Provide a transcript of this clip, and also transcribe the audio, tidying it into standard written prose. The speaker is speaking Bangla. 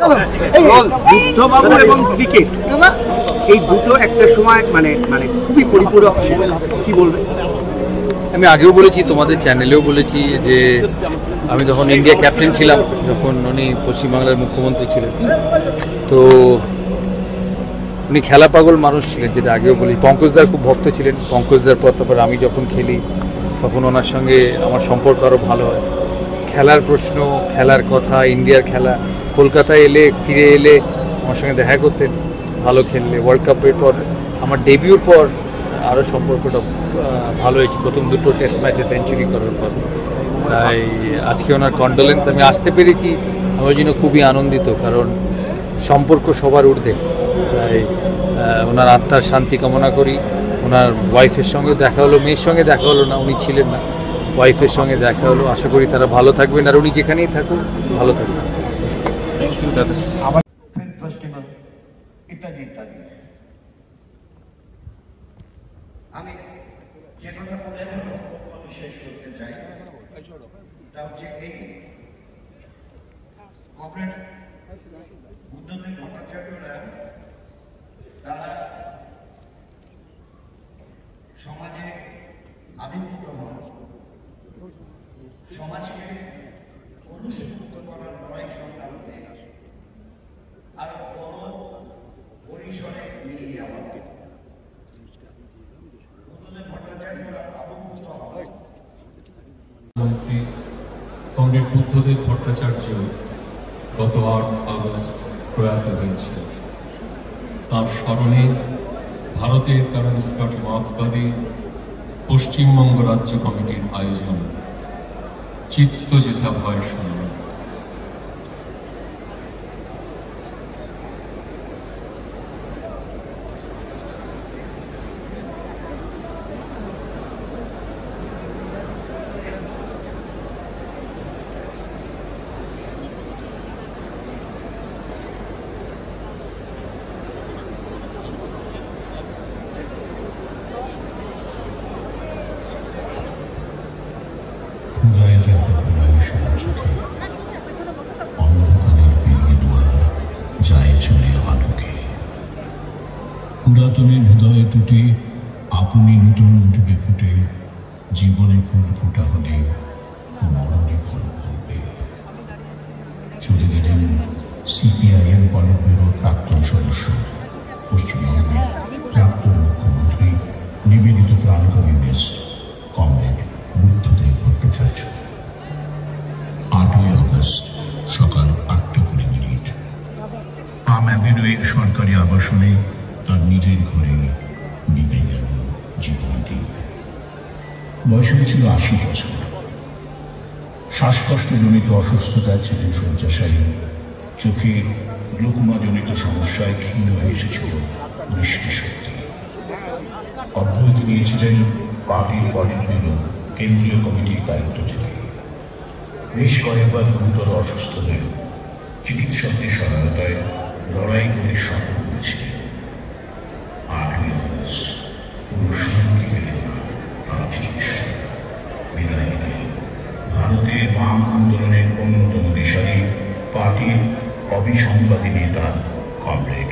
বুদ্ধবাবু এবং ক্রিকেট এই দুটো একটা সময় মানে মানে খুবই পরিপূরক ছিল, কি বলবেন? আমি আগেও বলেছি, তোমাদের চ্যানেলেও বলেছি যে আমি যখন ইন্ডিয়া ক্যাপ্টেন ছিলাম, যখন উনি পশ্চিমবাংলার মুখ্যমন্ত্রী ছিলেন, তো উনি খেলা পাগল মানুষ ছিলেন, যেটা আগেও বলি। পঙ্কজদার খুব ভক্ত ছিলেন। পঙ্কজদার পর তারপর আমি যখন খেলি তখন ওনার সঙ্গে আমার সম্পর্ক আরও ভালো হয়। খেলার প্রশ্ন, খেলার কথা, ইন্ডিয়ার খেলা, কলকাতায় এলে ফিরে এলে আমার সঙ্গে দেখা করতেন। ভালো খেললে ওয়ার্ল্ড কাপের পর, আমার ডেবিউর পর আরও সম্পর্কটা ভালো হয়েছে, প্রথম দুটো টেস্ট ম্যাচে সেঞ্চুরি করার পর। তাই আজকে ওনার কন্ডোলেন্স, আমি আসতে পেরেছি, আমার জন্য খুবই আনন্দিত, কারণ সম্পর্ক সবার ঊর্ধ্বে। তাই ওনার আত্মার শান্তি কামনা করি। ওনার ওয়াইফের সঙ্গেও দেখা হলো, মেয়ের সঙ্গে দেখা হলো না, উনি ছিলেন না, ওয়াইফের সঙ্গে দেখা হলো। আশা করি তারা ভালো থাকবেন, আর উনি যেখানেই থাকুন ভালো থাকবেন। ইত্যাদি ইত্যাদি। আমি যে কথা বলে বক্তব্য শেষ করতে চাই, তা হচ্ছে এই কমরেড বুদ্ধদেব ভট্টাচার্যরা তারা সমাজে আবির্ভূত হন, সমাজকে কলুষমুক্ত করার লড়াই সংগ্রামকে আরো বড় পরিসরে নিয়ে যাওয়া। বুদ্ধদেব ভট্টাচার্যরা আবির্ভূত হন। মন্ত্রী কমরেড বুদ্ধদেব ভট্টাচার্য গত 8 আগস্ট প্রয়াত হয়েছে। তার স্মরণে ভারতের কমিউনিস্ট পার্টি মার্ক্সবাদী পশ্চিমবঙ্গ রাজ্য কমিটির আয়োজন চিত্ত যেথা ভয় শূন্য। চোখে অন্ধকারের পেরিয়ে দুয়ার যায় চলে আলোকে। পুরাতনের হৃদয়ে টুটে আপনি নতুন উঠবে ফুটে, জীবনে ফুল ফোটা হলে মরণে ফল ফলবে। চলে গেলেন সিপিআইএম পলিট ব্যুরোর প্রাক্তন সদস্য, পশ্চিমবঙ্গের প্রাক্তন মুখ্যমন্ত্রী, নিবেদিত প্রাণ কমিউনিস্ট কমরেড বুদ্ধদেব ভট্টাচার্য। 8ই আগস্ট সকাল 8:20 পাম অ্যাভিনিউয়ের সরকারি আবাসনে তার নিজের ঘরে নিভে গেল জীবনদীপ। বয়স ছিল 80 বছর। শ্বাসকষ্টজনিত অসুস্থতায় ছিলেন শয্যাশায়ী। চোখে গ্লুকোমাজনিত সমস্যায় ক্ষীণ হয়ে এসেছিল দৃষ্টিশক্তি। অব্যাহতি নিয়েছিলেন পার্টির পলিট ব্যুরো কেন্দ্রীয় কমিটির দায়িত্ব থেকে। বেশ কয়েকবার গুরুতর অসুস্থ হয়ে চিকিৎসকদের সহায়তায় লড়াই করে সফল হয়েছিলেন। 8ই আগস্ট পুরো শান্তি পেলেন তার চিকিৎসা। বিদায় নিয়ে ভারতের বাম আন্দোলনের অন্যতম দিশারি, পার্টির অবিসংবাদী নেতা কমরেড